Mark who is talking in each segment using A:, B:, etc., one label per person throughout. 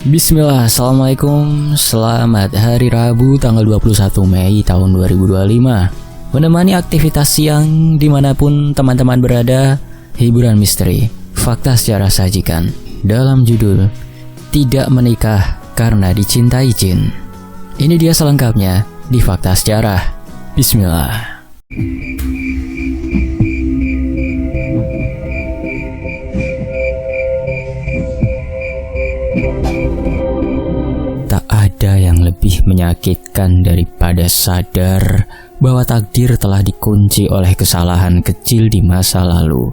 A: Bismillah, Assalamualaikum. Selamat hari Rabu tanggal 21 Mei tahun 2025. Menemani aktivitas siang dimanapun teman-teman berada. Hiburan misteri, fakta sejarah sajikan dalam judul Tidak Menikah Karena Dicintai Jin. Ini dia selengkapnya di Fakta Sejarah. Bismillah. Tak ada yang lebih menyakitkan daripada sadar bahwa takdir telah dikunci oleh kesalahan kecil di masa lalu.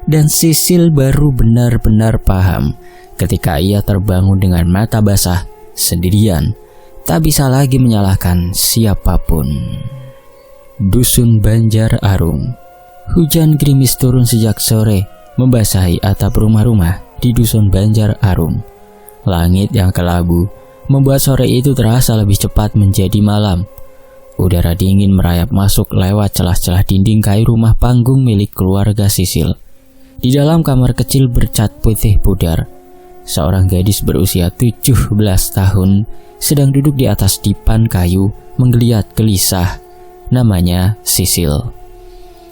A: Dan Sisil baru benar-benar paham ketika ia terbangun dengan mata basah, sendirian, tak bisa lagi menyalahkan siapapun. Dusun Banjar Arung. Hujan gerimis turun sejak sore, membasahi atap rumah-rumah di Dusun Banjar Arung. Langit yang kelabu membuat sore itu terasa lebih cepat menjadi malam. Udara dingin merayap masuk lewat celah-celah dinding kayu rumah panggung milik keluarga Sisil. Di dalam kamar kecil bercat putih pudar, seorang gadis berusia 17 tahun sedang duduk di atas dipan kayu menggeliat gelisah. Namanya Sisil.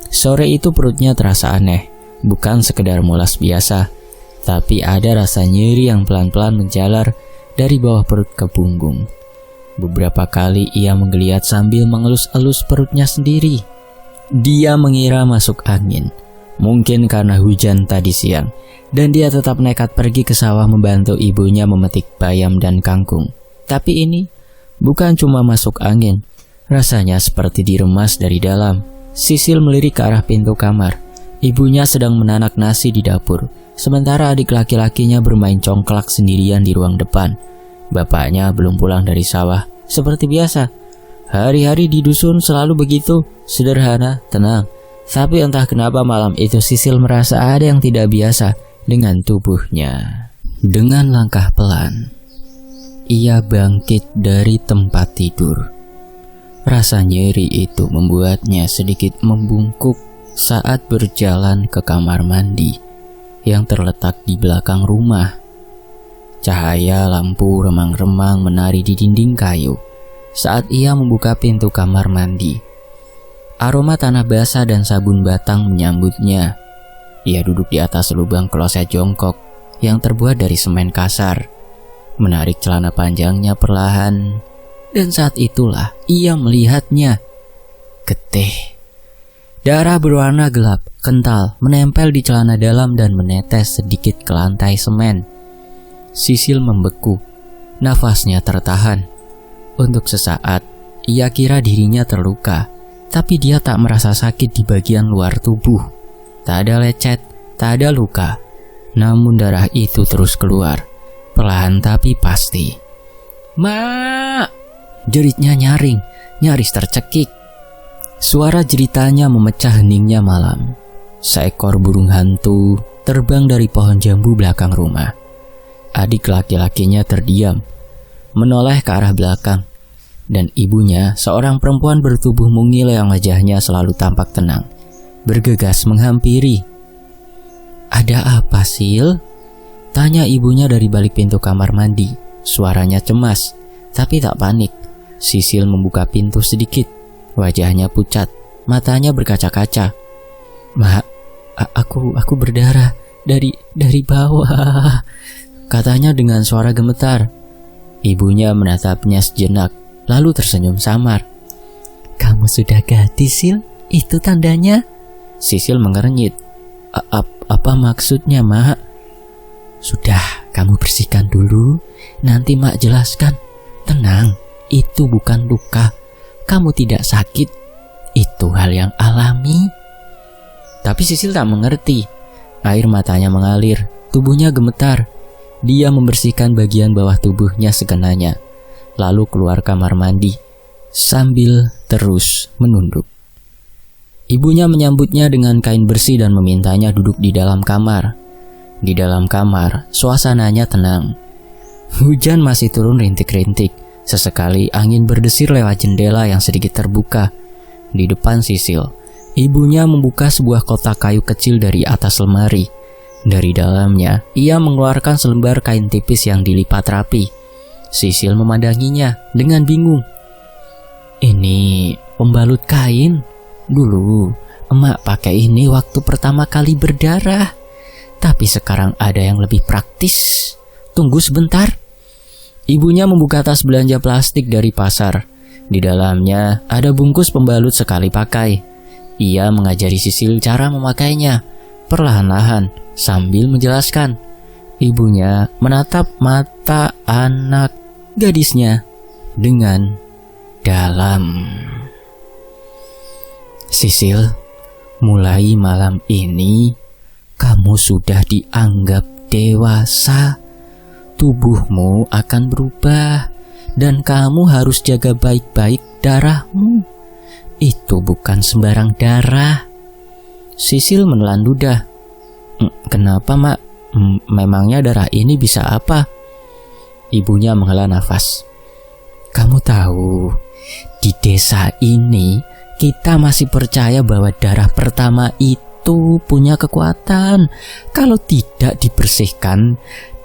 A: Sore itu perutnya terasa aneh, bukan sekedar mulas biasa, tapi ada rasa nyeri yang pelan-pelan menjalar dari bawah perut ke punggung. Beberapa kali ia menggeliat sambil mengelus-elus perutnya sendiri. Dia mengira masuk angin, mungkin karena hujan tadi siang, dan dia tetap nekat pergi ke sawah membantu ibunya memetik bayam dan kangkung. Tapi ini bukan cuma masuk angin, rasanya seperti diremas dari dalam. Sisil melirik ke arah pintu kamar. Ibunya sedang menanak nasi di dapur, sementara adik laki-lakinya bermain congklak sendirian di ruang depan. Bapaknya belum pulang dari sawah. Seperti biasa, hari-hari di dusun selalu begitu, sederhana, tenang. Tapi entah kenapa malam itu Sisil merasa ada yang tidak biasa dengan tubuhnya. Dengan langkah pelan, ia bangkit dari tempat tidur. Rasa nyeri itu membuatnya sedikit membungkuk saat berjalan ke kamar mandi yang terletak di belakang rumah. Cahaya lampu remang-remang menari di dinding kayu saat ia membuka pintu kamar mandi. Aroma tanah basah dan sabun batang menyambutnya. Ia duduk di atas lubang kloset jongkok yang terbuat dari semen kasar, menarik celana panjangnya perlahan, dan saat itulah ia melihatnya. Getih. Darah berwarna gelap, kental, menempel di celana dalam dan menetes sedikit ke lantai semen. Sisil membeku, nafasnya tertahan. Untuk sesaat, ia kira dirinya terluka, tapi dia tak merasa sakit di bagian luar tubuh. Tak ada lecet, tak ada luka, namun darah itu terus keluar, perlahan tapi pasti. "Ma!" jeritnya nyaring, nyaris tercekik. Suara jeritanya memecah heningnya malam. Seekor burung hantu terbang dari pohon jambu belakang rumah. Adik laki-lakinya terdiam, menoleh ke arah belakang, dan ibunya, seorang perempuan bertubuh mungil yang wajahnya selalu tampak tenang, bergegas menghampiri. "Ada apa, Sil?" tanya ibunya dari balik pintu kamar mandi. Suaranya cemas, tapi tak panik. Sisil membuka pintu sedikit. Wajahnya pucat, matanya berkaca-kaca. "Mak, aku berdarah dari bawah," katanya dengan suara gemetar. Ibunya menatapnya sejenak, lalu tersenyum samar. "Kamu sudah gadis, Sil? Itu tandanya?" Sisil mengernyit. Apa maksudnya, Mak?" "Sudah, kamu bersihkan dulu, nanti Mak jelaskan. Tenang, itu bukan luka. Kamu tidak sakit. Itu hal yang alami." Tapi Sisil tak mengerti. Air matanya mengalir, tubuhnya gemetar. Dia membersihkan bagian bawah tubuhnya sekenanya, lalu keluar kamar mandi sambil terus menunduk. Ibunya menyambutnya dengan kain bersih dan memintanya duduk di dalam kamar. Di dalam kamar, suasananya tenang. Hujan masih turun rintik-rintik. Sesekali angin berdesir lewat jendela yang sedikit terbuka. Di depan Sisil, ibunya membuka sebuah kotak kayu kecil dari atas lemari. Dari dalamnya, ia mengeluarkan selembar kain tipis yang dilipat rapi. Sisil memandanginya dengan bingung. Ini pembalut kain. Dulu, emak pakai ini waktu pertama kali berdarah. Tapi sekarang ada yang lebih praktis. Tunggu sebentar. Ibunya membuka tas belanja plastik dari pasar. Di dalamnya ada bungkus pembalut sekali pakai. Ia mengajari Sisil cara memakainya, perlahan-lahan sambil menjelaskan. Ibunya menatap mata anak gadisnya dengan dalam. Sisil, mulai malam ini kamu sudah dianggap dewasa. Tubuhmu akan berubah dan kamu harus jaga baik-baik darahmu. Itu bukan sembarang darah. Sisil menelan ludah. Kenapa, Mak? Memangnya darah ini bisa apa? Ibunya menghela nafas. Kamu tahu, di desa ini kita masih percaya bahwa darah pertama itu punya kekuatan. Kalau tidak dibersihkan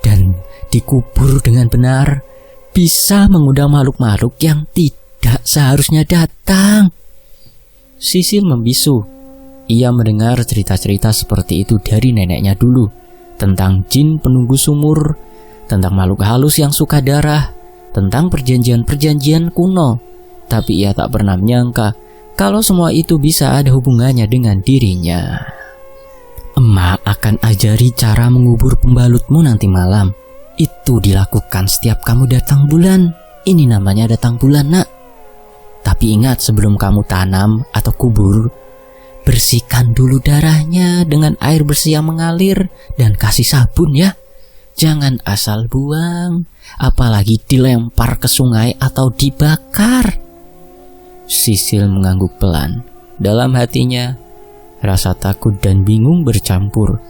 A: dan dikubur dengan benar, bisa mengundang makhluk-makhluk yang tidak seharusnya datang. Sisil membisu. Ia mendengar cerita-cerita seperti itu dari neneknya dulu, tentang jin penunggu sumur, tentang makhluk halus yang suka darah, tentang perjanjian-perjanjian kuno. Tapi ia tak pernah menyangka kalau semua itu bisa ada hubungannya dengan dirinya. Emak akan ajari cara mengubur pembalutmu nanti malam. Itu dilakukan setiap kamu datang bulan. Ini namanya datang bulan, Nak. Tapi ingat, sebelum kamu tanam atau kubur, bersihkan dulu darahnya dengan air bersih yang mengalir dan kasih sabun ya. Jangan asal buang, apalagi dilempar ke sungai atau dibakar. Sisil mengangguk pelan. Dalam hatinya, rasa takut dan bingung bercampur.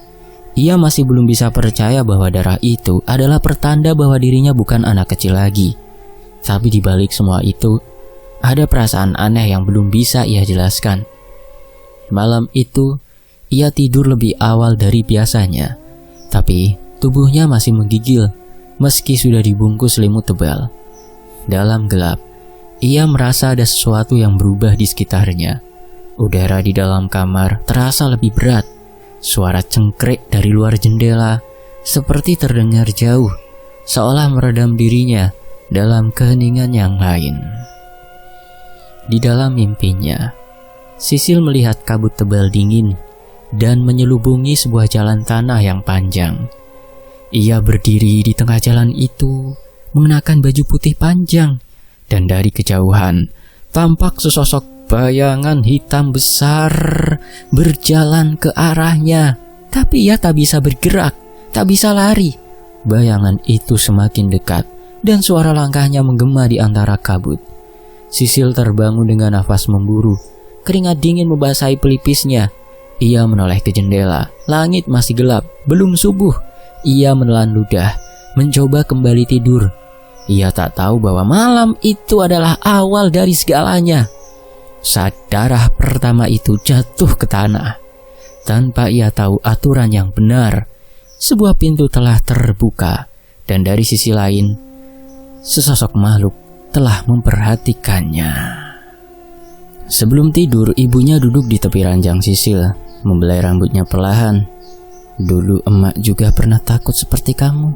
A: Ia masih belum bisa percaya bahwa darah itu adalah pertanda bahwa dirinya bukan anak kecil lagi. Tapi di balik semua itu, ada perasaan aneh yang belum bisa ia jelaskan. Malam itu, ia tidur lebih awal dari biasanya. Tapi tubuhnya masih menggigil, meski sudah dibungkus selimut tebal. Dalam gelap, ia merasa ada sesuatu yang berubah di sekitarnya. Udara di dalam kamar terasa lebih berat. Suara cengkrik dari luar jendela seperti terdengar jauh, seolah meredam dirinya dalam keheningan yang lain. Di dalam mimpinya, Sisil melihat kabut tebal dingin dan menyelubungi sebuah jalan tanah yang panjang. Ia berdiri di tengah jalan itu, mengenakan baju putih panjang, dan dari kejauhan tampak sesosok bayangan hitam besar berjalan ke arahnya. Tapi ia tak bisa bergerak, tak bisa lari. Bayangan itu semakin dekat, dan suara langkahnya menggema di antara kabut. Sisil terbangun dengan nafas memburu. Keringat dingin membasahi pelipisnya. Ia menoleh ke jendela. Langit masih gelap, belum subuh. Ia menelan ludah, mencoba kembali tidur. Ia tak tahu bahwa malam itu adalah awal dari segalanya. Saat darah pertama itu jatuh ke tanah, tanpa ia tahu aturan yang benar, sebuah pintu telah terbuka, dan dari sisi lain, sesosok makhluk telah memperhatikannya. Sebelum tidur, ibunya duduk di tepi ranjang Sisil, membelai rambutnya perlahan. Dulu emak juga pernah takut seperti kamu.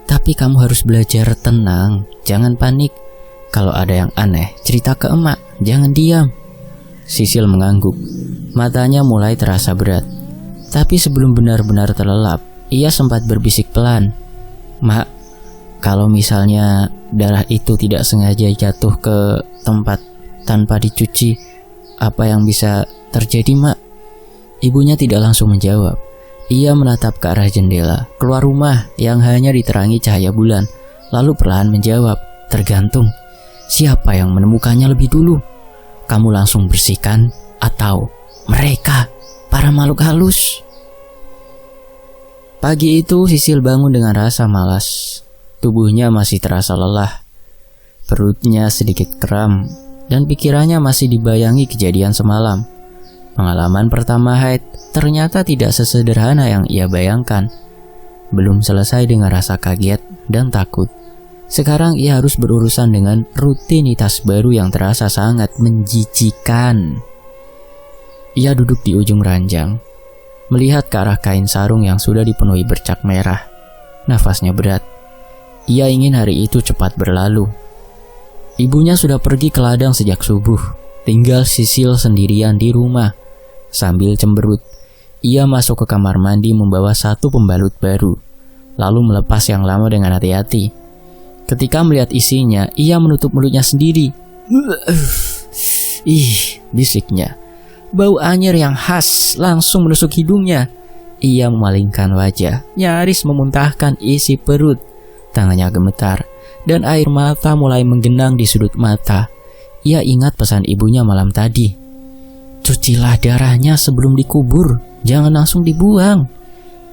A: Tapi kamu harus belajar tenang, jangan panik. Kalau ada yang aneh, cerita ke emak, jangan diam. Sisil mengangguk, matanya mulai terasa berat. Tapi sebelum benar-benar terlelap, ia sempat berbisik pelan. Mak, kalau misalnya darah itu tidak sengaja jatuh ke tempat tanpa dicuci, apa yang bisa terjadi, Mak? Ibunya tidak langsung menjawab. Ia menatap ke arah jendela, keluar rumah yang hanya diterangi cahaya bulan, lalu perlahan menjawab, tergantung. Siapa yang menemukannya lebih dulu? Kamu langsung bersihkan atau mereka, para makhluk halus? Pagi itu Sisil bangun dengan rasa malas. Tubuhnya masih terasa lelah. Perutnya sedikit kram dan pikirannya masih dibayangi kejadian semalam. Pengalaman pertama haid ternyata tidak sesederhana yang ia bayangkan. Belum selesai dengan rasa kaget dan takut, sekarang ia harus berurusan dengan rutinitas baru yang terasa sangat menjijikan. Ia duduk di ujung ranjang, melihat ke arah kain sarung yang sudah dipenuhi bercak merah. Nafasnya berat. Ia ingin hari itu cepat berlalu. Ibunya sudah pergi ke ladang sejak subuh. Tinggal Sisil sendirian di rumah. Sambil cemberut, ia masuk ke kamar mandi membawa satu pembalut baru, lalu melepas yang lama dengan hati-hati. Ketika melihat isinya, ia menutup mulutnya sendiri. Bisiknya. Bau anyir yang khas langsung menusuk hidungnya. Ia memalingkan wajah, nyaris memuntahkan isi perut. Tangannya gemetar, dan air mata mulai menggenang di sudut mata. Ia ingat pesan ibunya malam tadi. Cucilah darahnya sebelum dikubur, jangan langsung dibuang.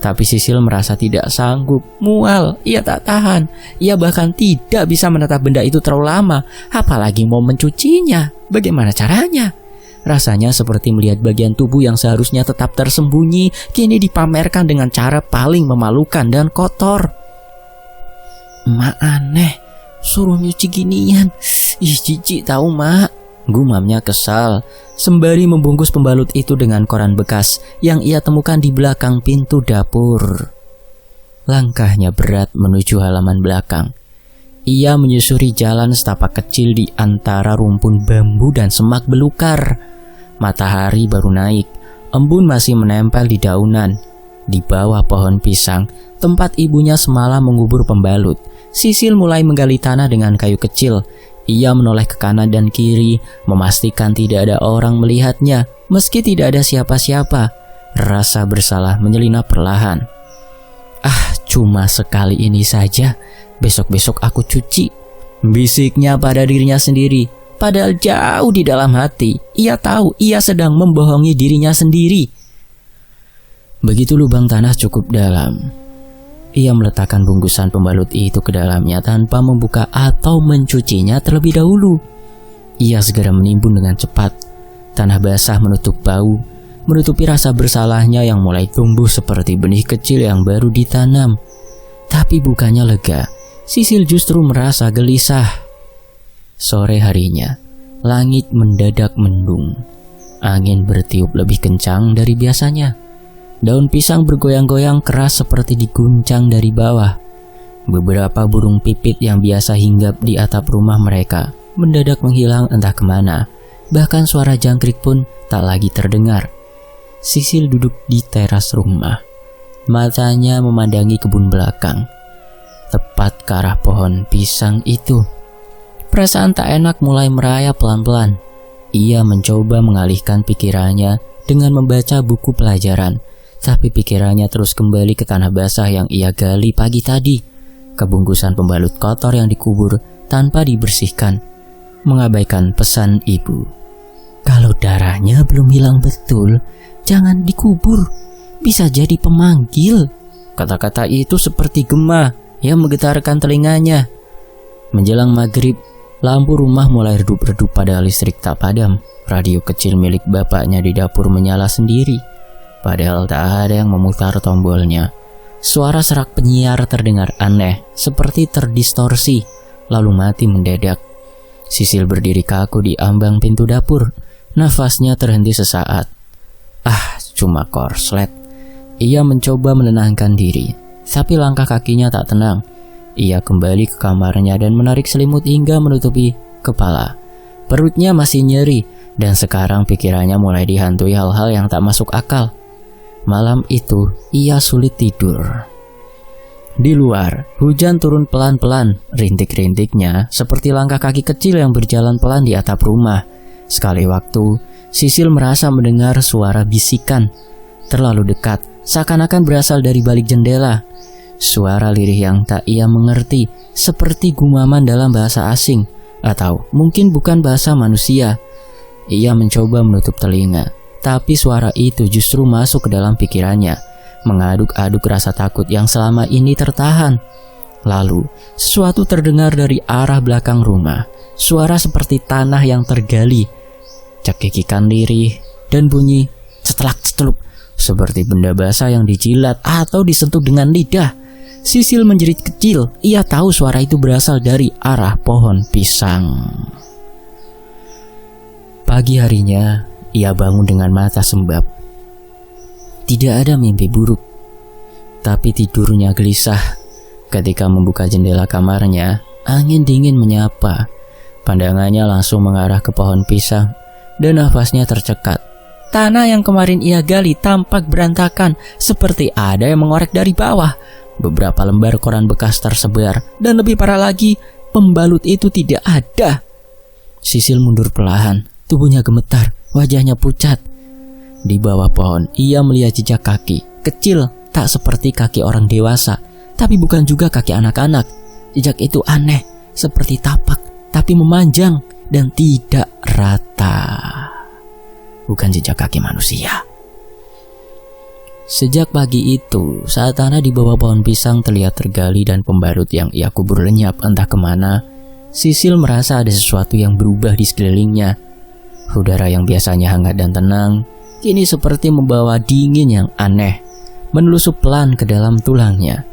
A: Tapi Sisil merasa tidak sanggup, mual, ia tak tahan. Ia bahkan tidak bisa menatap benda itu terlalu lama, apalagi mau mencucinya. Bagaimana caranya? Rasanya seperti melihat bagian tubuh yang seharusnya tetap tersembunyi, kini dipamerkan dengan cara paling memalukan dan kotor. Mak aneh, suruh nyuci ginian. Jijik tahu mak, gumamnya kesal, sembari membungkus pembalut itu dengan koran bekas yang ia temukan di belakang pintu dapur. Langkahnya berat menuju halaman belakang. Ia menyusuri jalan setapak kecil di antara rumpun bambu dan semak belukar. Matahari baru naik, embun masih menempel di daunan. Di bawah pohon pisang, tempat ibunya semalam mengubur pembalut, Sisil mulai menggali tanah dengan kayu kecil. Ia menoleh ke kanan dan kiri, memastikan tidak ada orang melihatnya, meski tidak ada siapa-siapa. Rasa bersalah menyelinap perlahan. Cuma sekali ini saja, besok-besok aku cuci, bisiknya pada dirinya sendiri. Padahal jauh di dalam hati, ia tahu ia sedang membohongi dirinya sendiri. Begitu lubang tanah cukup dalam, ia meletakkan bungkusan pembalut itu ke dalamnya tanpa membuka atau mencucinya terlebih dahulu. Ia segera menimbun dengan cepat. Tanah basah menutup bau, menutupi rasa bersalahnya yang mulai tumbuh seperti benih kecil yang baru ditanam. Tapi bukannya lega, Sisil justru merasa gelisah. Sore harinya, langit mendadak mendung. Angin bertiup lebih kencang dari biasanya. Daun pisang bergoyang-goyang keras seperti diguncang dari bawah. Beberapa burung pipit yang biasa hinggap di atap rumah mereka mendadak menghilang entah kemana. Bahkan suara jangkrik pun tak lagi terdengar. Sisil duduk di teras rumah. Matanya memandangi kebun belakang, tepat ke arah pohon pisang itu. Perasaan tak enak mulai merayap pelan-pelan. Ia mencoba mengalihkan pikirannya dengan membaca buku pelajaran. Tapi pikirannya terus kembali ke tanah basah yang ia gali pagi tadi, ke bungkusan pembalut kotor yang dikubur tanpa dibersihkan, mengabaikan pesan ibu. Kalau darahnya belum hilang betul, jangan dikubur, bisa jadi pemanggil. Kata-kata itu seperti gema yang menggetarkan telinganya. Menjelang maghrib, lampu rumah mulai redup-redup pada listrik tak padam. Radio kecil milik bapaknya di dapur menyala sendiri. Padahal tak ada yang memutar tombolnya. Suara serak penyiar terdengar aneh, seperti terdistorsi, lalu mati mendadak. Sisil berdiri kaku di ambang pintu dapur. Nafasnya terhenti sesaat. Cuma korslet. Ia mencoba menenangkan diri, tapi langkah kakinya tak tenang. Ia kembali ke kamarnya dan menarik selimut hingga menutupi kepala. Perutnya masih nyeri, dan sekarang pikirannya mulai dihantui hal-hal yang tak masuk akal. Malam itu, ia sulit tidur. Di luar, hujan turun pelan-pelan. Rintik-rintiknya seperti langkah kaki kecil yang berjalan pelan di atap rumah. Sekali waktu, Sisil merasa mendengar suara bisikan. Terlalu dekat, seakan-akan berasal dari balik jendela. Suara lirih yang tak ia mengerti, seperti gumaman dalam bahasa asing, atau mungkin bukan bahasa manusia. Ia mencoba menutup telinga, tapi suara itu justru masuk ke dalam pikirannya, mengaduk-aduk rasa takut yang selama ini tertahan. Lalu, sesuatu terdengar dari arah belakang rumah, suara seperti tanah yang tergali. Cekikikan lirih, dan bunyi cetlak-cetluk seperti benda basah yang dijilat atau disentuh dengan lidah. Sisil menjerit kecil. Ia tahu suara itu berasal dari arah pohon pisang. Pagi harinya, ia bangun dengan mata sembab. Tidak ada mimpi buruk, tapi tidurnya gelisah. Ketika membuka jendela kamarnya, angin dingin menyapa. Pandangannya langsung mengarah ke pohon pisang dan nafasnya tercekat. Tanah yang kemarin ia gali tampak berantakan, seperti ada yang mengorek dari bawah. Beberapa lembar koran bekas tersebar, dan lebih parah lagi, pembalut itu tidak ada. Sisil mundur perlahan, tubuhnya gemetar, wajahnya pucat. Di bawah pohon, ia melihat jejak kaki, kecil, tak seperti kaki orang dewasa, tapi bukan juga kaki anak-anak. Jejak itu aneh, seperti tapak, tapi memanjang dan tidak rata. Bukan jejak kaki manusia. Sejak pagi itu, saat tanah di bawah pohon pisang terlihat tergali dan pembalut yang ia kubur lenyap entah kemana, Sisil merasa ada sesuatu yang berubah di sekelilingnya. Udara yang biasanya hangat dan tenang, kini seperti membawa dingin yang aneh, menelusup pelan ke dalam tulangnya,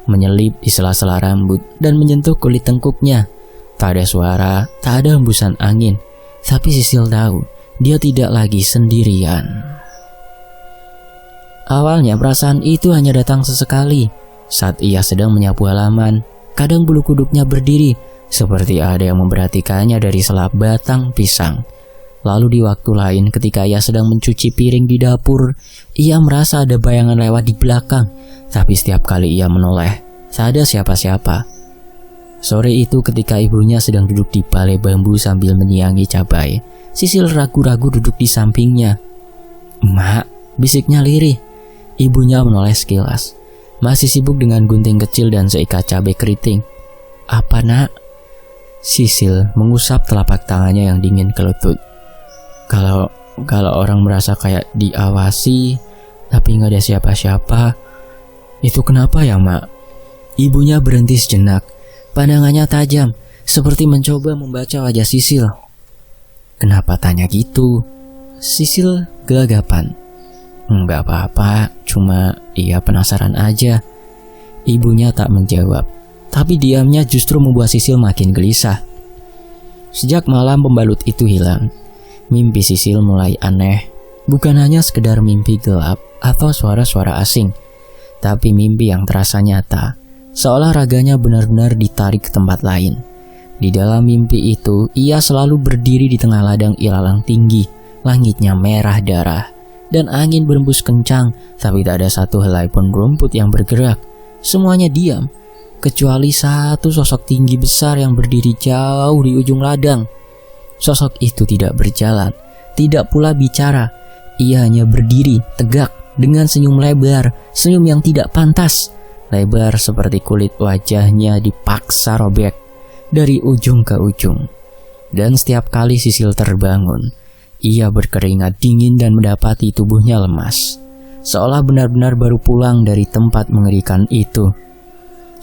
A: menyelip di sela-sela rambut dan menyentuh kulit tengkuknya. Tak ada suara, tak ada hembusan angin, tapi Sisil tahu dia tidak lagi sendirian. Awalnya perasaan itu hanya datang sesekali. Saat ia sedang menyapu halaman, kadang bulu kuduknya berdiri, seperti ada yang memperhatikannya dari selap batang pisang. Lalu di waktu lain ketika ia sedang mencuci piring di dapur, ia merasa ada bayangan lewat di belakang. Tapi setiap kali ia menoleh, tak ada siapa-siapa. Sore itu ketika ibunya sedang duduk di balai bambu sambil menyiangi cabai, Sisil ragu-ragu duduk di sampingnya. "Mak," bisiknya lirih. Ibunya menoleh sekilas, masih sibuk dengan gunting kecil dan seikat cabai keriting. "Apa, Nak?" Sisil mengusap telapak tangannya yang dingin ke lutut. Kalau orang merasa kayak diawasi, tapi nggak ada siapa-siapa, itu kenapa ya, Mak? Ibunya berhenti sejenak, pandangannya tajam, seperti mencoba membaca wajah Sisil. "Kenapa tanya gitu?" Sisil gelagapan. "Nggak apa-apa, cuma ia penasaran aja." Ibunya tak menjawab, tapi diamnya justru membuat Sisil makin gelisah. Sejak malam pembalut itu hilang, mimpi Sisil mulai aneh. Bukan hanya sekedar mimpi gelap atau suara-suara asing, tapi mimpi yang terasa nyata, seolah raganya benar-benar ditarik ke tempat lain. Di dalam mimpi itu, ia selalu berdiri di tengah ladang ilalang tinggi. Langitnya merah darah, dan angin berembus kencang, tapi tak ada satu helai pun rumput yang bergerak. Semuanya diam, kecuali satu sosok tinggi besar yang berdiri jauh di ujung ladang. Sosok itu tidak berjalan, tidak pula bicara. Ia hanya berdiri tegak dengan senyum lebar, senyum yang tidak pantas. Lebar seperti kulit wajahnya dipaksa robek dari ujung ke ujung. Dan setiap kali Sisil terbangun, ia berkeringat dingin dan mendapati tubuhnya lemas, seolah benar-benar baru pulang dari tempat mengerikan itu.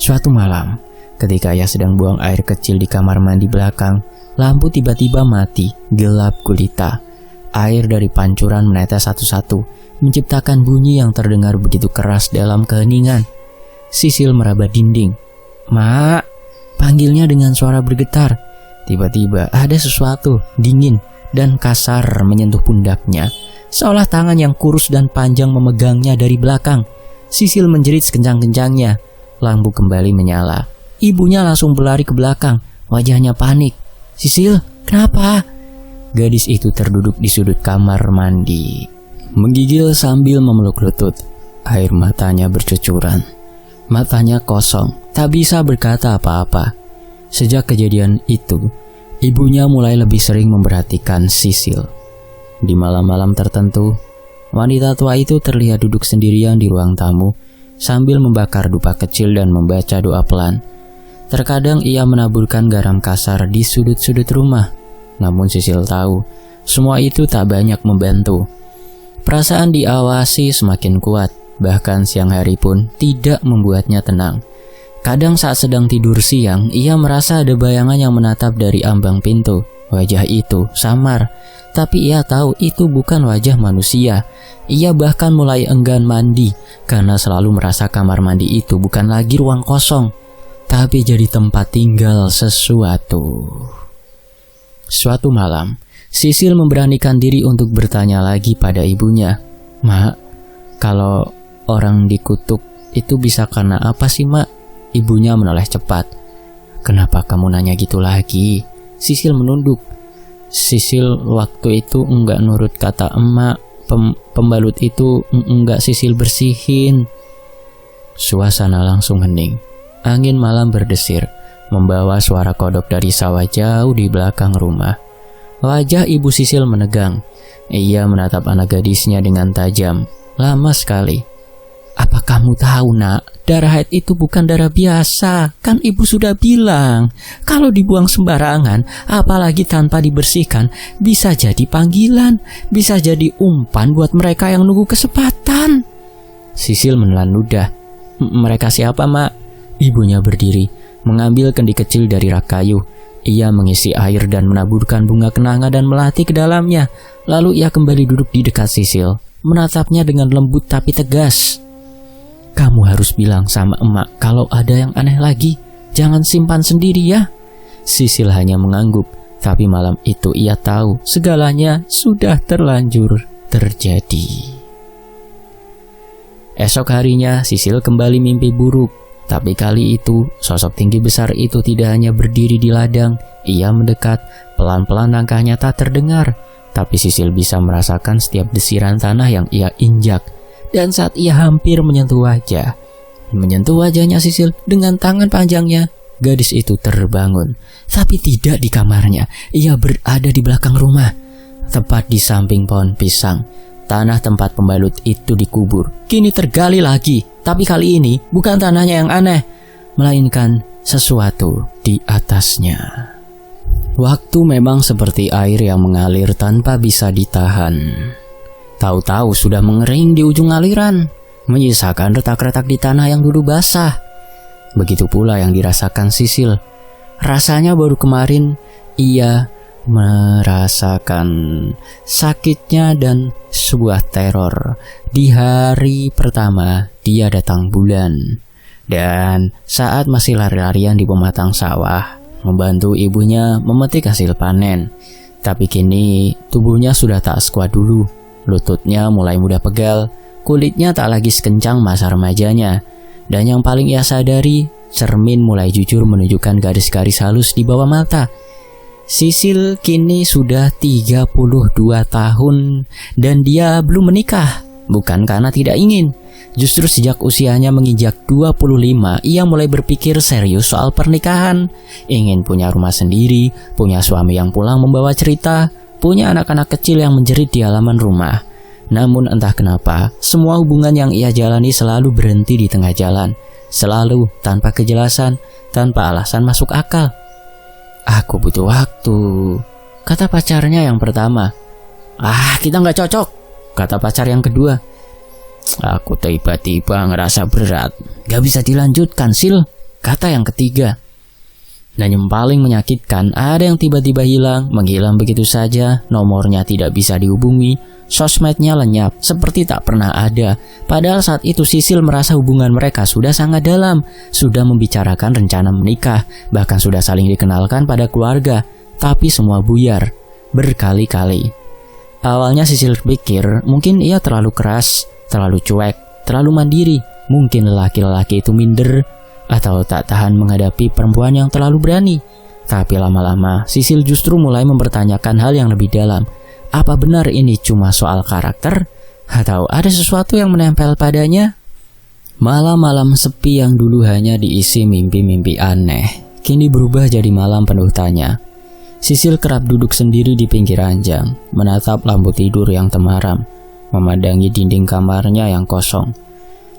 A: Suatu malam, ketika ia sedang buang air kecil di kamar mandi belakang, lampu tiba-tiba mati, gelap gulita. Air dari pancuran menetes satu-satu, menciptakan bunyi yang terdengar begitu keras dalam keheningan. Sisil meraba dinding. "Mak!" panggilnya dengan suara bergetar. Tiba-tiba ada sesuatu dingin dan kasar menyentuh pundaknya, seolah tangan yang kurus dan panjang memegangnya dari belakang. Sisil menjerit sekencang-kencangnya. Lampu kembali menyala. Ibunya langsung berlari ke belakang, wajahnya panik. "Sisil, kenapa?" Gadis itu terduduk di sudut kamar mandi, menggigil sambil memeluk lutut. Air matanya bercucuran. Matanya kosong, tak bisa berkata apa-apa. Sejak kejadian itu, ibunya mulai lebih sering memperhatikan Sisil. Di malam-malam tertentu, wanita tua itu terlihat duduk sendirian di ruang tamu sambil membakar dupa kecil dan membaca doa pelan. Terkadang ia menaburkan garam kasar di sudut-sudut rumah. Namun Sisil tahu, semua itu tak banyak membantu. Perasaan diawasi semakin kuat. Bahkan siang hari pun tidak membuatnya tenang. Kadang saat sedang tidur siang, ia merasa ada bayangan yang menatap dari ambang pintu. wajah itu samar, tapi ia tahu itu bukan wajah manusia. Ia bahkan mulai enggan mandi karena selalu merasa kamar mandi itu bukan lagi ruang kosong, tapi jadi tempat tinggal sesuatu. Suatu malam, Sisil memberanikan diri untuk bertanya lagi pada ibunya. "Mak, kalau orang dikutuk itu bisa karena apa sih, Mak?" Ibunya menoleh cepat. "Kenapa kamu nanya gitu lagi?" Sisil menunduk. "Sisil waktu itu enggak nurut kata emak. Pembalut itu enggak Sisil bersihin." Suasana langsung hening. Angin malam berdesir, membawa suara kodok dari sawah jauh di belakang rumah. Wajah ibu Sisil menegang. Ia menatap anak gadisnya dengan tajam, lama sekali. "Apa kamu tahu, Nak? Darah haid itu bukan darah biasa. Kan ibu sudah bilang, kalau dibuang sembarangan, apalagi tanpa dibersihkan, bisa jadi panggilan, bisa jadi umpan buat mereka yang nunggu kesempatan." Sisil menelan ludah. "Mereka siapa, Mak?" Ibunya berdiri, mengambil kendi kecil dari rak kayu. Ia mengisi air dan menaburkan bunga kenanga dan melati ke dalamnya. Lalu ia kembali duduk di dekat Sisil, menatapnya dengan lembut tapi tegas. "Kamu harus bilang sama emak kalau ada yang aneh lagi. Jangan simpan sendiri ya." Sisil hanya mengangguk, tapi malam itu ia tahu segalanya sudah terlanjur terjadi. Esok harinya Sisil kembali mimpi buruk. Tapi kali itu, sosok tinggi besar itu tidak hanya berdiri di ladang. Ia mendekat, pelan-pelan langkahnya tak terdengar. Tapi Sisil bisa merasakan setiap desiran tanah yang ia injak. Dan saat ia hampir menyentuh wajahnya Sisil dengan tangan panjangnya, gadis itu terbangun. Tapi tidak di kamarnya, ia berada di belakang rumah, tepat di samping pohon pisang. Tanah tempat pembalut itu dikubur kini tergali lagi, tapi kali ini bukan tanahnya yang aneh, melainkan sesuatu di atasnya. Waktu memang seperti air yang mengalir tanpa bisa ditahan. Tahu-tahu sudah mengering di ujung aliran, menyisakan retak-retak di tanah yang dulu basah. Begitu pula yang dirasakan Sisil. Rasanya baru kemarin ia merasakan sakitnya dan sebuah teror di hari pertama dia datang bulan. Dan saat masih lari-larian di pematang sawah, membantu ibunya memetik hasil panen. Tapi kini tubuhnya sudah tak sekuat dulu. Lututnya mulai mudah pegal, kulitnya tak lagi sekencang masa remajanya. Dan yang paling ia sadari, cermin mulai jujur menunjukkan garis-garis halus di bawah mata. Sisil kini sudah 32 tahun dan dia belum menikah. Bukan karena tidak ingin, justru sejak usianya menginjak 25, ia mulai berpikir serius soal pernikahan. Ingin punya rumah sendiri, punya suami yang pulang membawa cerita, punya anak-anak kecil yang menjerit di halaman rumah. Namun entah kenapa, semua hubungan yang ia jalani selalu berhenti di tengah jalan. Selalu tanpa kejelasan, tanpa alasan masuk akal. "Aku butuh waktu," kata pacarnya yang pertama. "Kita gak cocok," kata pacar yang kedua. "Aku tiba-tiba ngerasa berat, gak bisa dilanjutkan, Sil," kata yang ketiga. Dan yang paling menyakitkan, ada yang tiba-tiba hilang, menghilang begitu saja, nomornya tidak bisa dihubungi, sosmednya lenyap, seperti tak pernah ada. Padahal saat itu Sisil merasa hubungan mereka sudah sangat dalam, sudah membicarakan rencana menikah, bahkan sudah saling dikenalkan pada keluarga. Tapi semua buyar, berkali-kali. Awalnya Sisil pikir mungkin ia terlalu keras, terlalu cuek, terlalu mandiri. Mungkin lelaki-lelaki itu minder, atau tak tahan menghadapi perempuan yang terlalu berani. Tapi lama-lama Sisil justru mulai mempertanyakan hal yang lebih dalam. Apa benar ini cuma soal karakter? Atau ada sesuatu yang menempel padanya? Malam-malam sepi yang dulu hanya diisi mimpi-mimpi aneh, kini berubah jadi malam penuh tanya. Sisil kerap duduk sendiri di pinggir ranjang, menatap lampu tidur yang temaram, memandangi dinding kamarnya yang kosong.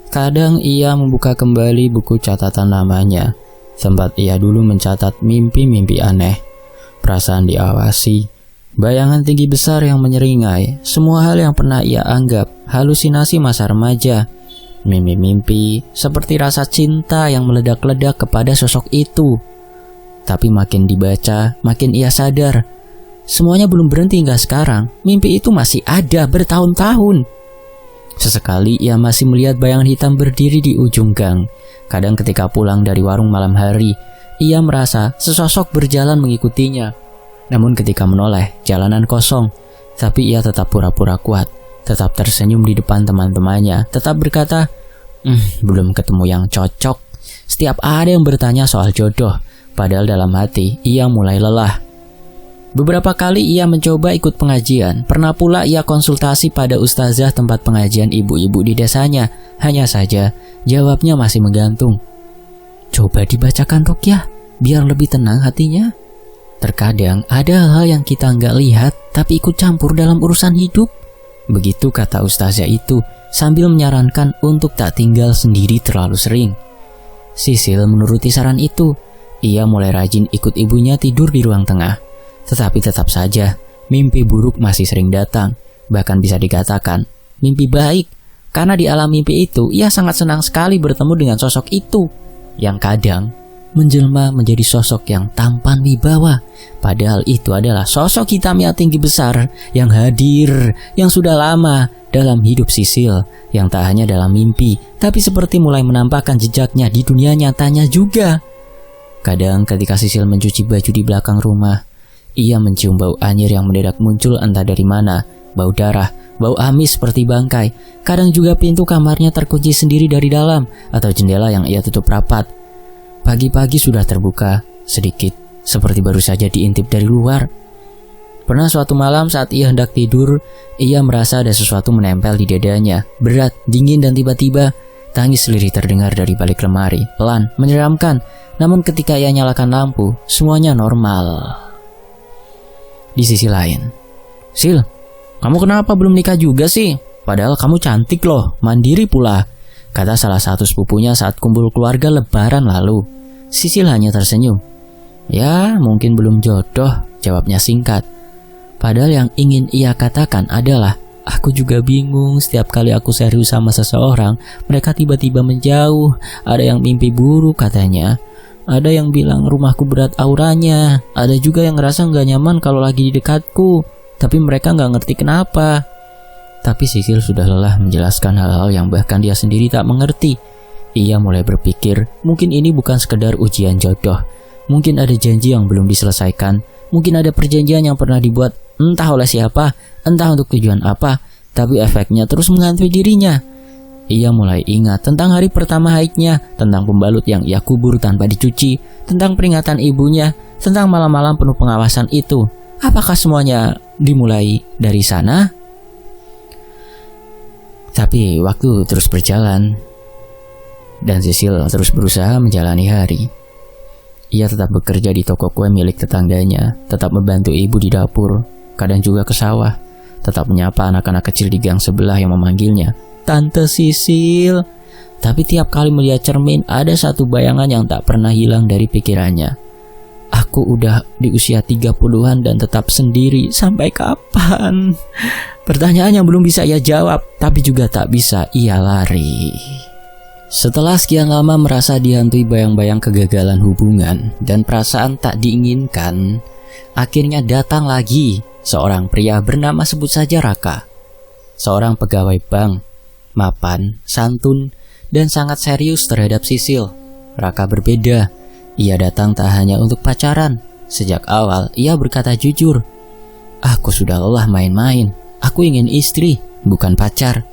A: Kadang ia membuka kembali buku catatan lamanya, tempat ia dulu mencatat mimpi-mimpi aneh. Perasaan diawasi, bayangan tinggi besar yang menyeringai, semua hal yang pernah ia anggap halusinasi masa remaja. Mimpi-mimpi seperti rasa cinta yang meledak-ledak kepada sosok itu. Tapi makin dibaca, makin ia sadar, Semuanya belum berhenti hingga sekarang. Mimpi itu masih ada bertahun-tahun. Sesekali ia masih melihat bayangan hitam berdiri di ujung gang. Kadang ketika pulang dari warung malam hari, ia merasa sesosok berjalan mengikutinya. Namun ketika menoleh, jalanan kosong. Tapi ia tetap pura-pura kuat, tetap tersenyum di depan teman-temannya, tetap berkata, belum ketemu yang cocok. Setiap ada yang bertanya soal jodoh, padahal dalam hati ia mulai lelah. Beberapa kali ia mencoba ikut pengajian. Pernah pula ia konsultasi pada ustazah tempat pengajian ibu-ibu di desanya. Hanya saja jawabnya masih menggantung. Coba dibacakan ruqyah biar lebih tenang hatinya. Terkadang ada hal yang kita nggak lihat tapi ikut campur dalam urusan hidup. Begitu kata ustazah itu sambil menyarankan untuk tak tinggal sendiri terlalu sering. Sisil menuruti saran itu. Ia mulai rajin ikut ibunya tidur di ruang tengah. Tetapi tetap saja, mimpi buruk masih sering datang. Bahkan bisa dikatakan, mimpi baik. Karena di alam mimpi itu, ia sangat senang sekali bertemu dengan sosok itu. Yang kadang, menjelma menjadi sosok yang tampan wibawa. Padahal itu adalah sosok hitam yang tinggi besar, yang hadir, yang sudah lama dalam hidup Sisil. Yang tak hanya dalam mimpi, tapi seperti mulai menampakkan jejaknya di dunia nyatanya juga. Kadang ketika Sisil mencuci baju di belakang rumah, ia mencium bau anyir yang mendadak muncul entah dari mana. Bau darah, bau amis seperti bangkai. Kadang juga pintu kamarnya terkunci sendiri dari dalam, atau jendela yang ia tutup rapat. Pagi-pagi sudah terbuka, sedikit, seperti baru saja diintip dari luar. Pernah suatu malam saat ia hendak tidur, ia merasa ada sesuatu menempel di dadanya. Berat, dingin dan tiba-tiba, tangis lirih terdengar dari balik lemari. Pelan, menyeramkan. Namun ketika ia nyalakan lampu, semuanya normal. Di sisi lain, Sil, kamu kenapa belum nikah juga sih? Padahal kamu cantik loh, mandiri pula, kata salah satu sepupunya saat kumpul keluarga lebaran lalu. Sisil hanya tersenyum. Ya, mungkin belum jodoh, jawabnya singkat. Padahal yang ingin ia katakan adalah, aku juga bingung setiap kali aku serius sama seseorang, mereka tiba-tiba menjauh. Ada yang mimpi buruk katanya. Ada yang bilang rumahku berat auranya. Ada juga yang ngerasa gak nyaman kalau lagi di dekatku. Tapi mereka gak ngerti kenapa. Tapi Sisil sudah lelah menjelaskan hal-hal yang bahkan dia sendiri tak mengerti. Ia mulai berpikir, mungkin ini bukan sekedar ujian jodoh. Mungkin ada janji yang belum diselesaikan. Mungkin ada perjanjian yang pernah dibuat entah oleh siapa, entah untuk tujuan apa. Tapi efeknya terus menghantui dirinya. Ia mulai ingat tentang hari pertama haidnya, tentang pembalut yang ia kubur tanpa dicuci, tentang peringatan ibunya, tentang malam-malam penuh pengawasan itu. Apakah semuanya dimulai dari sana? Tapi waktu terus berjalan, dan Sisil terus berusaha menjalani hari. Ia tetap bekerja di toko kue milik tetangganya, tetap membantu ibu di dapur, kadang juga ke sawah, tetap menyapa anak-anak kecil di gang sebelah yang memanggilnya Tante Sisil. Tapi tiap kali melihat cermin, ada satu bayangan yang tak pernah hilang dari pikirannya. Aku udah di usia 30-an dan tetap sendiri. Sampai kapan? Pertanyaan yang belum bisa ia jawab, tapi juga tak bisa ia lari. Setelah sekian lama merasa dihantui bayang-bayang kegagalan hubungan dan perasaan tak diinginkan, akhirnya datang lagi seorang pria bernama sebut saja Raka. Seorang pegawai bank, mapan, santun, dan sangat serius terhadap Sisil. Raka berbeda. Ia datang tak hanya untuk pacaran. Sejak awal ia berkata jujur, aku sudah lelah main-main. Aku ingin istri, bukan pacar.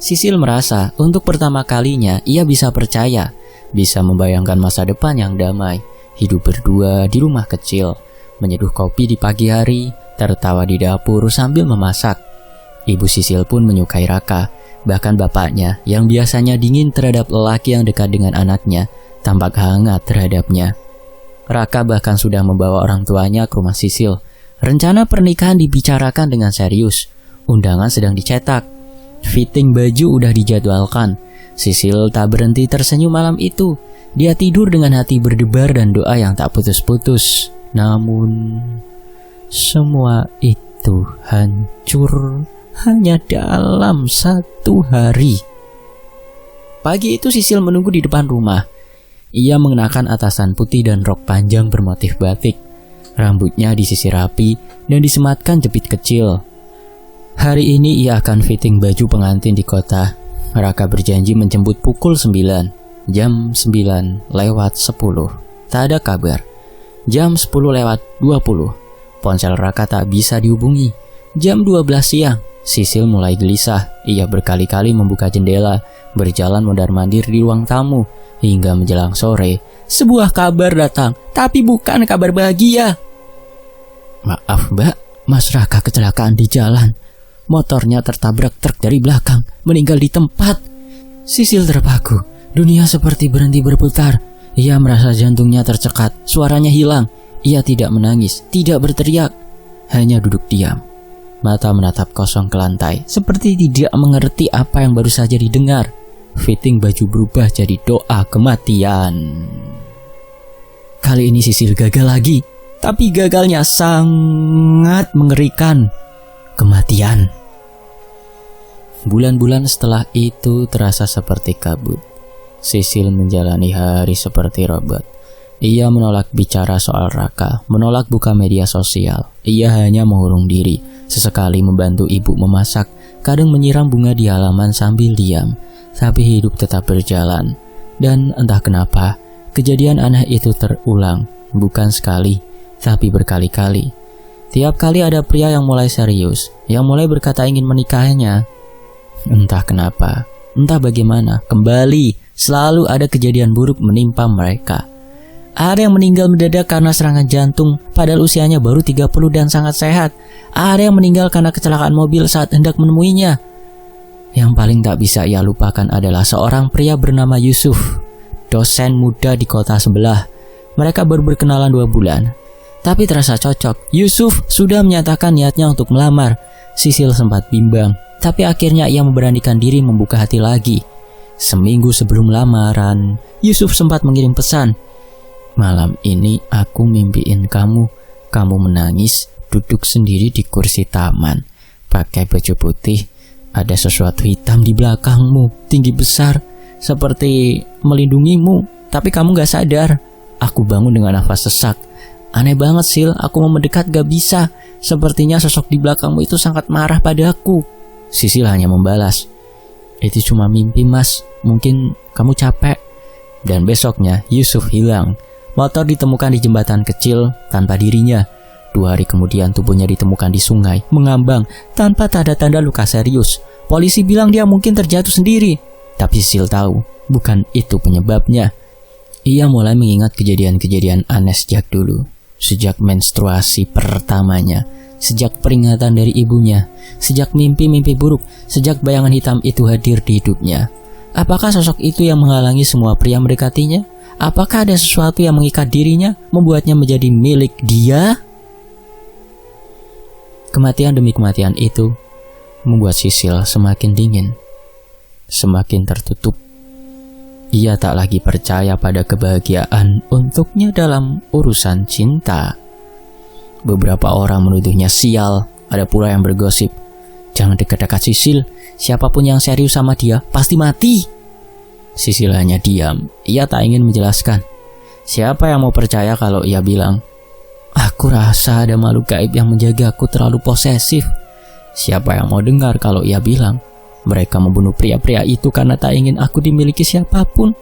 A: Sisil merasa untuk pertama kalinya ia bisa percaya, bisa membayangkan masa depan yang damai, hidup berdua di rumah kecil, menyeduh kopi di pagi hari, tertawa di dapur sambil memasak. Ibu Sisil pun menyukai Raka. Bahkan bapaknya yang biasanya dingin terhadap lelaki yang dekat dengan anaknya, tampak hangat terhadapnya. Raka bahkan sudah membawa orang tuanya ke rumah Sisil. Rencana pernikahan dibicarakan dengan serius. Undangan sedang dicetak. Fitting baju udah dijadwalkan. Sisil tak berhenti tersenyum malam itu. Dia tidur dengan hati berdebar dan doa yang tak putus-putus. Namun semua itu hancur hanya dalam satu hari. Pagi itu Sisil menunggu di depan rumah. Ia mengenakan atasan putih dan rok panjang bermotif batik. Rambutnya disisir rapi dan disematkan jepit kecil. Hari ini ia akan fitting baju pengantin di kota. Raka berjanji menjemput pukul 9. Jam 9 lewat 10. Tak ada kabar. Jam 10 lewat 20. Ponsel Raka tak bisa dihubungi. Jam 12 siang. Sisil mulai gelisah. Ia berkali-kali membuka jendela, berjalan mondar-mandir di ruang tamu. Hingga menjelang sore, sebuah kabar datang, tapi bukan kabar bahagia. Maaf mbak, Mas Raka kecelakaan di jalan. Motornya tertabrak truk dari belakang, meninggal di tempat. Sisil terpaku, dunia seperti berhenti berputar. Ia merasa jantungnya tercekat, suaranya hilang. Ia tidak menangis, tidak berteriak, hanya duduk diam. Mata menatap kosong ke lantai, seperti tidak mengerti apa yang baru saja didengar. Fitting baju berubah jadi doa kematian. Kali ini Sisil gagal lagi, tapi gagalnya sangat mengerikan. Kematian. Bulan-bulan setelah itu terasa seperti kabut. Sisil menjalani hari seperti robot. Ia menolak bicara soal Raka, menolak buka media sosial. Ia hanya mengurung diri, sesekali membantu ibu memasak, kadang menyiram bunga di halaman sambil diam. Tapi hidup tetap berjalan. Dan entah kenapa, kejadian aneh itu terulang. Bukan sekali, tapi berkali-kali. Tiap kali ada pria yang mulai serius, yang mulai berkata ingin menikahinya. Entah kenapa, entah bagaimana, kembali selalu ada kejadian buruk menimpa mereka. Ada yang meninggal mendadak karena serangan jantung, padahal usianya baru 30 dan sangat sehat. Ada yang meninggal karena kecelakaan mobil saat hendak menemuinya. Yang paling tak bisa ia lupakan adalah seorang pria bernama Yusuf, dosen muda di kota sebelah. Mereka baru berkenalan 2 bulan, tapi terasa cocok. Yusuf sudah menyatakan niatnya untuk melamar. Sisil sempat bimbang, tapi akhirnya ia memberanikan diri membuka hati lagi. Seminggu sebelum lamaran, Yusuf sempat mengirim pesan. Malam ini aku mimpiin kamu. Kamu menangis, duduk sendiri di kursi taman, pakai baju putih. Ada sesuatu hitam di belakangmu, tinggi besar, seperti melindungimu, tapi kamu gak sadar. Aku bangun dengan nafas sesak. Aneh banget Sil, aku mau mendekat gak bisa. Sepertinya sosok di belakangmu itu sangat marah padaku. Sisil hanya membalas, itu cuma mimpi mas, mungkin kamu capek. Dan besoknya Yusuf hilang. Motor ditemukan di jembatan kecil tanpa dirinya. 2 hari kemudian tubuhnya ditemukan di sungai, mengambang, tanpa tanda-tanda luka serius. Polisi bilang dia mungkin terjatuh sendiri. Tapi Sisil tahu, bukan itu penyebabnya. Ia mulai mengingat kejadian-kejadian aneh sejak dulu. Sejak menstruasi pertamanya, sejak peringatan dari ibunya, sejak mimpi-mimpi buruk, sejak bayangan hitam itu hadir di hidupnya. Apakah sosok itu yang menghalangi semua pria mendekatinya? Apakah ada sesuatu yang mengikat dirinya, membuatnya menjadi milik dia? Kematian demi kematian itu membuat Sisil semakin dingin, semakin tertutup. Ia tak lagi percaya pada kebahagiaan untuknya dalam urusan cinta. Beberapa orang menuduhnya sial, ada pula yang bergosip, jangan dekat-dekat Sisil, siapapun yang serius sama dia pasti mati. Sisil hanya diam, ia tak ingin menjelaskan. Siapa yang mau percaya kalau ia bilang, aku rasa ada makhluk gaib yang menjagaku terlalu posesif. Siapa yang mau dengar kalau ia bilang, mereka membunuh pria-pria itu karena tak ingin aku dimiliki siapapun.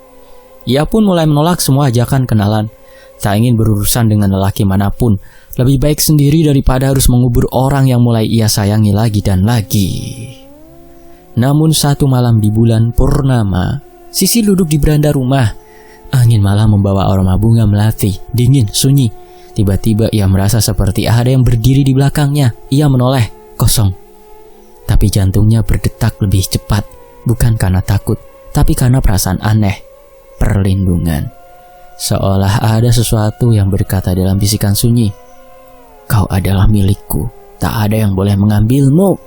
A: Ia pun mulai menolak semua ajakan kenalan. Tak ingin berurusan dengan lelaki manapun. Lebih baik sendiri daripada harus mengubur orang yang mulai ia sayangi lagi dan lagi. Namun satu malam di bulan purnama, Sisil duduk di beranda rumah. Angin malam membawa aroma bunga melati, dingin, sunyi. Tiba-tiba ia merasa seperti ada yang berdiri di belakangnya. Ia menoleh, kosong. Tapi jantungnya berdetak lebih cepat. Bukan karena takut, tapi karena perasaan aneh. Perlindungan. Seolah ada sesuatu yang berkata dalam bisikan sunyi, kau adalah milikku, tak ada yang boleh mengambilmu.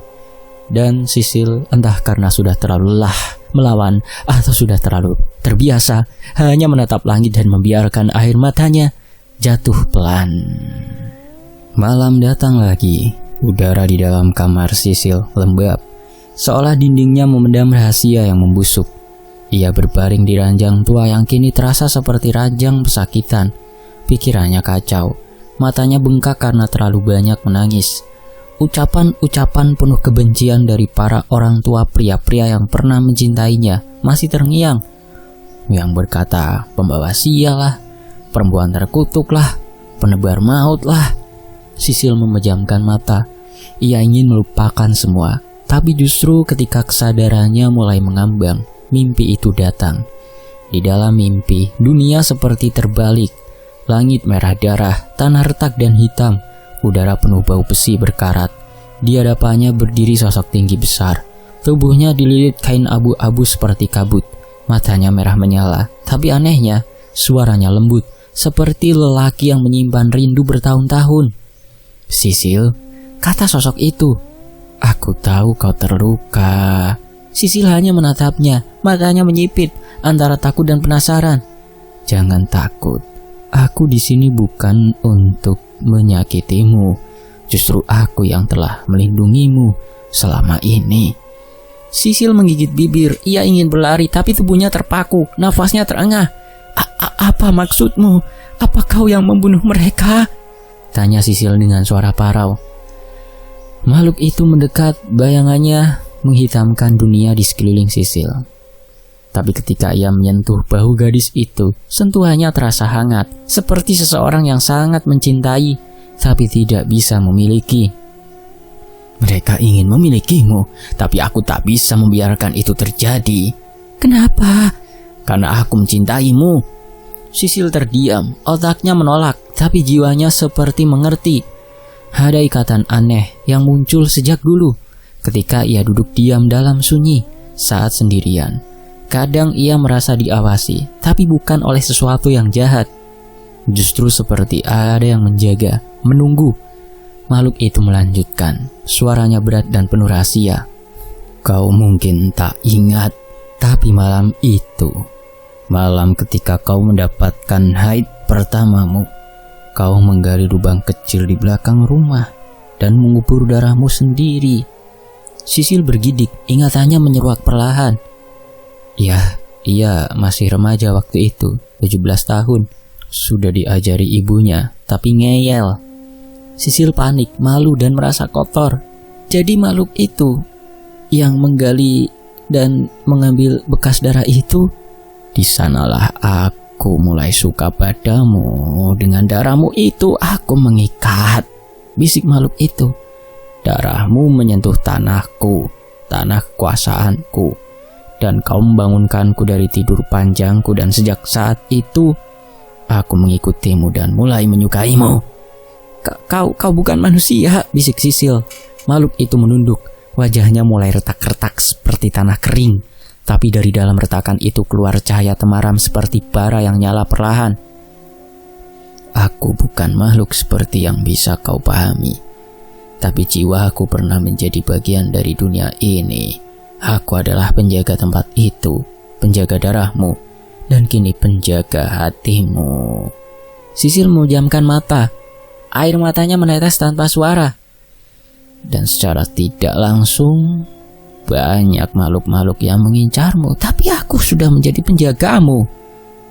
A: Dan Sisil entah karena sudah terlalu lelah melawan atau sudah terlalu terbiasa, hanya menatap langit dan membiarkan air matanya jatuh pelan. Malam datang lagi. Udara di dalam kamar Sisil lembab, seolah dindingnya memendam rahasia yang membusuk. Ia berbaring di ranjang tua yang kini terasa seperti ranjang pesakitan. Pikirannya kacau. Matanya bengkak karena terlalu banyak menangis. Ucapan-ucapan penuh kebencian dari para orang tua pria-pria yang pernah mencintainya masih terngiang. Yang berkata, pembawa sial lah, perempuan terkutuk lah, penebar maut lah. Sisil memejamkan mata. Ia ingin melupakan semua, tapi justru ketika kesadarannya mulai mengambang, mimpi itu datang. Di dalam mimpi, dunia seperti terbalik. Langit merah darah, tanah retak dan hitam. Udara penuh bau besi berkarat. Di hadapannya berdiri sosok tinggi besar. Tubuhnya dililit kain abu-abu seperti kabut. Matanya merah menyala, tapi anehnya, suaranya lembut, seperti lelaki yang menyimpan rindu bertahun-tahun. "Sisil," kata sosok itu. "Aku tahu kau terluka." Sisil hanya menatapnya, matanya menyipit antara takut dan penasaran. "Jangan takut. Aku di sini bukan untuk menyakitimu. Justru aku yang telah melindungimu selama ini." Sisil menggigit bibir. Ia ingin berlari, tapi tubuhnya terpaku, nafasnya terengah. Apa maksudmu? Apa kau yang membunuh mereka?" tanya Sisil dengan suara parau. Makhluk itu mendekat, bayangannya menghitamkan dunia di sekeliling Sisil. Tapi ketika ia menyentuh bahu gadis itu, sentuhannya terasa hangat, seperti seseorang yang sangat mencintai, tapi tidak bisa memiliki. "Mereka ingin memilikimu, tapi aku tak bisa membiarkan itu terjadi." "Kenapa?" "Karena aku mencintaimu." Sisil terdiam, otaknya menolak, tapi jiwanya seperti mengerti. Ada ikatan aneh yang muncul sejak dulu, ketika ia duduk diam dalam sunyi saat sendirian. Kadang ia merasa diawasi, tapi bukan oleh sesuatu yang jahat. Justru seperti ada yang menjaga, menunggu. Makhluk itu melanjutkan, suaranya berat dan penuh rahasia. "Kau mungkin tak ingat, tapi malam itu, malam ketika kau mendapatkan haid pertamamu, kau menggali lubang kecil di belakang rumah dan mengubur darahmu sendiri." Sisil bergidik, ingatannya menyeruak perlahan. "Ya, ia masih remaja waktu itu, 17 tahun. Sudah diajari ibunya, tapi ngeyel." Sisil panik, malu dan merasa kotor. Jadi makhluk itu yang menggali dan mengambil bekas darah itu? "Di sanalah aku mulai suka padamu. Dengan darahmu itu aku mengikat," bisik makhluk itu. "Darahmu menyentuh tanahku, tanah kekuasaanku, dan kau membangunkanku dari tidur panjangku, dan sejak saat itu aku mengikutimu dan mulai menyukaimu." Kau bukan manusia," bisik Sisil. Makhluk itu menunduk, wajahnya mulai retak-retak seperti tanah kering. Tapi dari dalam retakan itu keluar cahaya temaram seperti bara yang nyala perlahan. "Aku bukan makhluk seperti yang bisa kau pahami. Tapi jiwaku pernah menjadi bagian dari dunia ini. Aku adalah penjaga tempat itu, penjaga darahmu, dan kini penjaga hatimu." Sisil memejamkan mata. Air matanya menetes tanpa suara. "Dan secara tidak langsung, banyak makhluk-makhluk yang mengincarmu, tapi aku sudah menjadi penjagamu.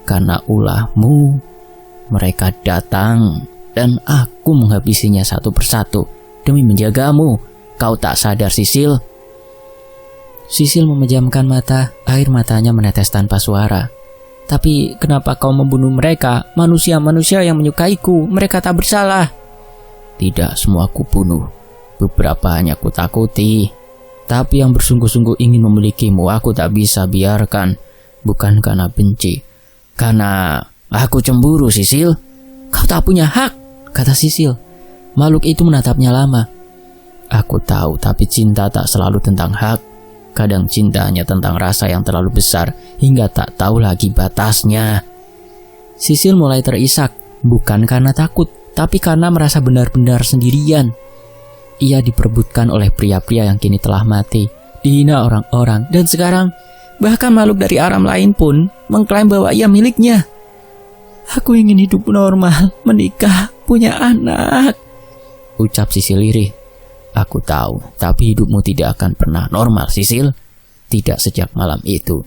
A: Karena ulahmu, mereka datang, dan aku menghabisinya satu persatu demi menjagamu. Kau tak sadar, Sisil?" Sisil memejamkan mata, air matanya menetes tanpa suara. "Tapi kenapa kau membunuh mereka? Manusia-manusia yang menyukaiku, mereka tak bersalah." "Tidak semua kubunuh, beberapa hanya kutakuti. Tapi yang bersungguh-sungguh ingin memilikimu aku tak bisa biarkan. Bukan karena benci, karena aku cemburu, Sisil." "Kau tak punya hak," kata Sisil. Makhluk itu menatapnya lama. "Aku tahu, tapi cinta tak selalu tentang hak. Kadang cinta hanya tentang rasa yang terlalu besar hingga tak tahu lagi batasnya." Sisil mulai terisak, bukan karena takut, tapi karena merasa benar-benar sendirian. Ia diperebutkan oleh pria-pria yang kini telah mati, dihina orang-orang, dan sekarang bahkan makhluk dari alam lain pun mengklaim bahwa ia miliknya. "Aku ingin hidup normal, menikah, punya anak," ucap Sisil lirih. "Aku tahu, tapi hidupmu tidak akan pernah normal, Sisil. Tidak sejak malam itu.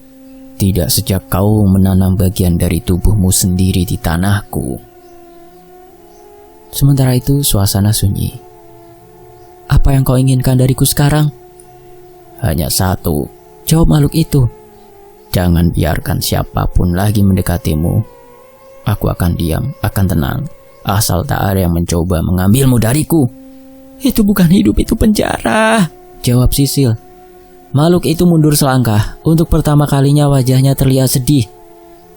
A: Tidak sejak kau menanam bagian dari tubuhmu sendiri di tanahku." Sementara itu suasana sunyi. "Apa yang kau inginkan dariku sekarang?" "Hanya satu," jawab makhluk itu. "Jangan biarkan siapapun lagi mendekatimu. Aku akan diam, akan tenang, asal tak ada yang mencoba mengambilmu dariku." "Itu bukan hidup, itu penjara," jawab Sisil. Makhluk itu mundur selangkah. Untuk pertama kalinya wajahnya terlihat sedih.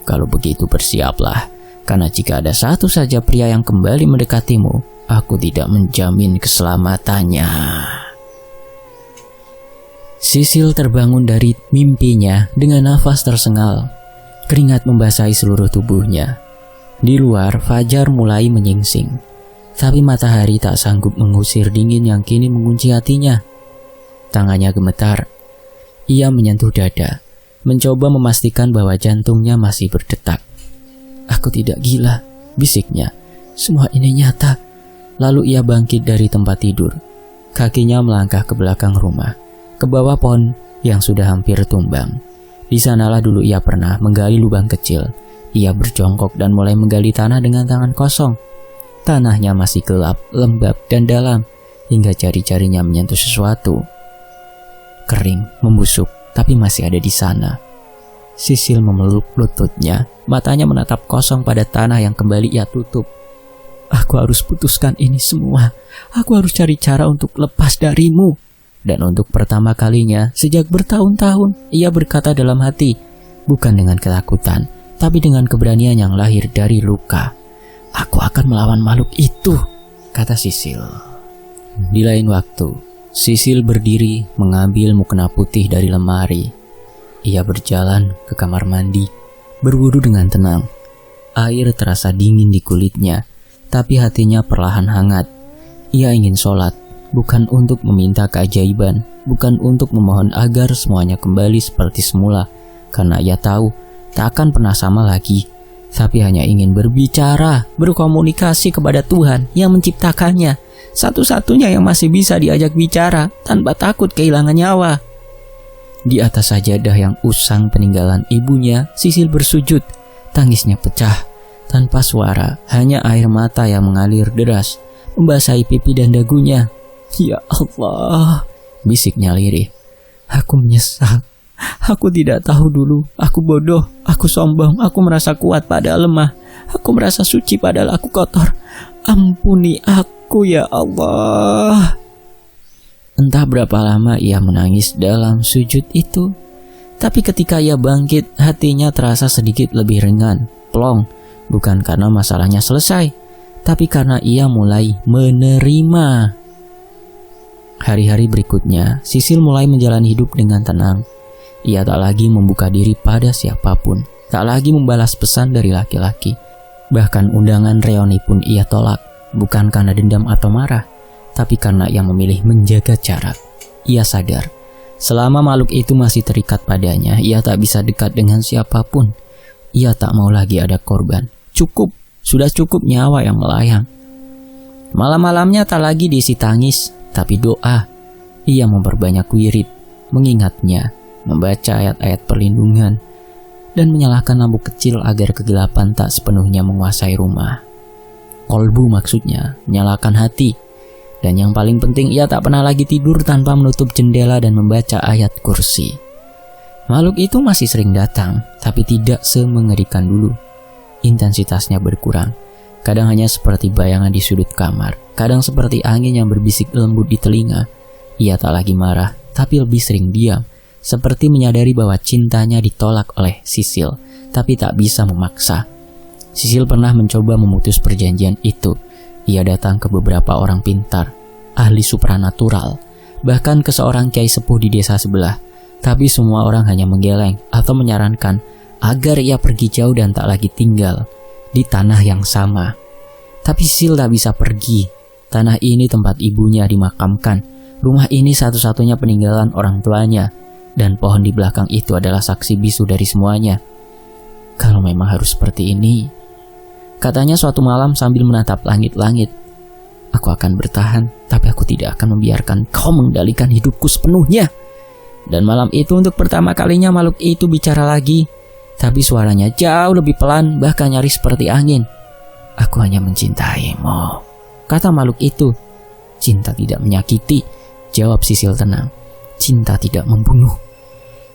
A: "Kalau begitu bersiaplah, karena jika ada satu saja pria yang kembali mendekatimu, aku tidak menjamin keselamatannya." Sisil terbangun dari mimpinya dengan nafas tersengal. Keringat membasahi seluruh tubuhnya. Di luar, fajar mulai menyingsing. Tapi matahari tak sanggup mengusir dingin yang kini mengunci hatinya. Tangannya gemetar. Ia menyentuh dada, mencoba memastikan bahwa jantungnya masih berdetak. "Aku tidak gila," bisiknya. "Semua ini nyata." Lalu ia bangkit dari tempat tidur. Kakinya melangkah ke belakang rumah, ke bawah pohon yang sudah hampir tumbang. Di sanalah dulu ia pernah menggali lubang kecil. Ia berjongkok dan mulai menggali tanah dengan tangan kosong. Tanahnya masih gelap, lembab, dan dalam, hingga jari-jarinya menyentuh sesuatu. Kering, membusuk, tapi masih ada di sana. Sisil memeluk lututnya, matanya menatap kosong pada tanah yang kembali ia tutup. "Aku harus putuskan ini semua. Aku harus cari cara untuk lepas darimu." Dan untuk pertama kalinya sejak bertahun-tahun, ia berkata dalam hati, bukan dengan ketakutan, tapi dengan keberanian yang lahir dari luka. "Aku akan melawan makhluk itu," kata Sisil. Di lain waktu, Sisil berdiri mengambil mukena putih dari lemari. Ia berjalan ke kamar mandi, berwudu dengan tenang. Air terasa dingin di kulitnya, tapi hatinya perlahan hangat. Ia ingin sholat, bukan untuk meminta keajaiban, bukan untuk memohon agar semuanya kembali seperti semula, karena ia tahu tak akan pernah sama lagi, tapi hanya ingin berbicara, berkomunikasi kepada Tuhan yang menciptakannya, satu-satunya yang masih bisa diajak bicara tanpa takut kehilangan nyawa. Di atas sajadah yang usang peninggalan ibunya, Sisil bersujud. Tangisnya pecah, tanpa suara, hanya air mata yang mengalir deras, membasahi pipi dan dagunya. "Ya Allah," bisiknya lirih. "Aku menyesal. Aku tidak tahu dulu. Aku bodoh, aku sombong, aku merasa kuat padahal lemah. Aku merasa suci padahal aku kotor. Ampuni aku ya Allah." Entah berapa lama ia menangis dalam sujud itu. Tapi ketika ia bangkit, hatinya terasa sedikit lebih ringan, plong. Bukan karena masalahnya selesai, tapi karena ia mulai menerima. Hari-hari berikutnya, Sisil mulai menjalani hidup dengan tenang. Ia tak lagi membuka diri pada siapapun, tak lagi membalas pesan dari laki-laki. Bahkan undangan reuni pun ia tolak, bukan karena dendam atau marah, tapi karena ia memilih menjaga jarak. Ia sadar, selama makhluk itu masih terikat padanya, ia tak bisa dekat dengan siapapun. Ia tak mau lagi ada korban. Cukup, sudah cukup nyawa yang melayang. Malam-malamnya tak lagi diisi tangis, tapi doa. Ia memperbanyak wirid, mengingatnya, membaca ayat-ayat perlindungan, dan menyalakan lampu kecil agar kegelapan tak sepenuhnya menguasai rumah. Kolbu maksudnya, menyalakan hati. Dan yang paling penting, ia tak pernah lagi tidur tanpa menutup jendela dan membaca ayat kursi. Makhluk itu masih sering datang, tapi tidak semengerikan dulu. Intensitasnya berkurang. Kadang hanya seperti bayangan di sudut kamar, kadang seperti angin yang berbisik lembut di telinga. Ia tak lagi marah, tapi lebih sering diam, seperti menyadari bahwa cintanya ditolak oleh Sisil, tapi tak bisa memaksa. Sisil pernah mencoba memutus perjanjian itu. Ia datang ke beberapa orang pintar, ahli supranatural, bahkan ke seorang kiai sepuh di desa sebelah. Tapi semua orang hanya menggeleng atau menyarankan agar ia pergi jauh dan tak lagi tinggal di tanah yang sama. Tapi Sisil tak bisa pergi. Tanah ini tempat ibunya dimakamkan. Rumah ini satu-satunya peninggalan orang tuanya. Dan pohon di belakang itu adalah saksi bisu dari semuanya. Kalau memang harus seperti ini, katanya suatu malam sambil menatap langit-langit, "Aku akan bertahan, tapi aku tidak akan membiarkan kau mengendalikan hidupku sepenuhnya." Dan malam itu untuk pertama kalinya makhluk itu bicara lagi, tapi suaranya jauh lebih pelan, bahkan nyaris seperti angin. "Aku hanya mencintaimu." kata makhluk itu. Cinta tidak menyakiti, jawab Sisil tenang. Cinta tidak membunuh.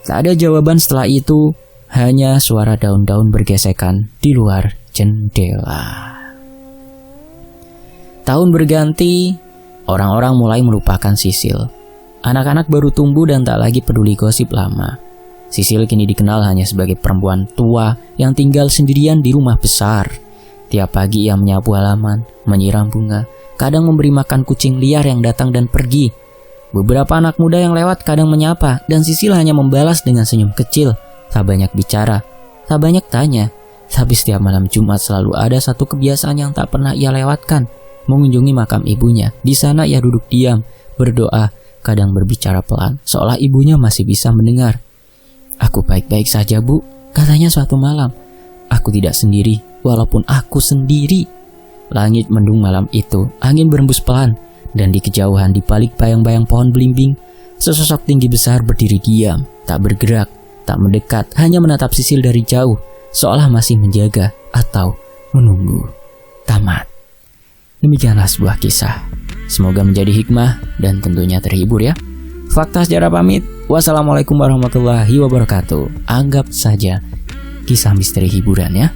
A: Tak ada jawaban setelah itu, hanya suara daun-daun bergesekan di luar jendela. Tahun berganti, orang-orang mulai melupakan Sisil. Anak-anak baru tumbuh dan tak lagi peduli gosip lama. Sisil kini dikenal hanya sebagai perempuan tua yang tinggal sendirian di rumah besar. Tiap pagi ia menyapu halaman, menyiram bunga, kadang memberi makan kucing liar yang datang dan pergi. Beberapa anak muda yang lewat kadang menyapa, dan Sisil hanya membalas dengan senyum kecil. Tak banyak bicara, tak banyak tanya. Tapi setiap malam Jumat selalu ada satu kebiasaan yang tak pernah ia lewatkan. Mengunjungi makam ibunya. Di sana ia duduk diam, berdoa, kadang berbicara pelan, seolah ibunya masih bisa mendengar. "Aku baik-baik saja, Bu," katanya suatu malam. "Aku tidak sendiri, walaupun aku sendiri." Langit mendung malam itu, angin berembus pelan, dan di kejauhan di balik bayang-bayang pohon belimbing, sesosok tinggi besar berdiri diam, tak bergerak, tak mendekat, hanya menatap Sisil dari jauh, seolah masih menjaga atau menunggu. Tamat. Demikianlah sebuah kisah. Semoga menjadi hikmah dan tentunya terhibur ya. Fakta Sejarah pamit. Wassalamualaikum warahmatullahi wabarakatuh. Anggap saja kisah misteri hiburan ya.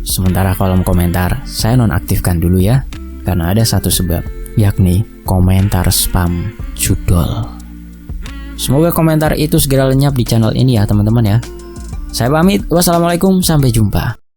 A: Sementara kolom komentar saya nonaktifkan dulu ya, karena ada satu sebab, yakni komentar spam judul. Semoga komentar itu segera lenyap di channel ini ya teman-teman ya. Saya pamit. Wassalamualaikum, sampai jumpa.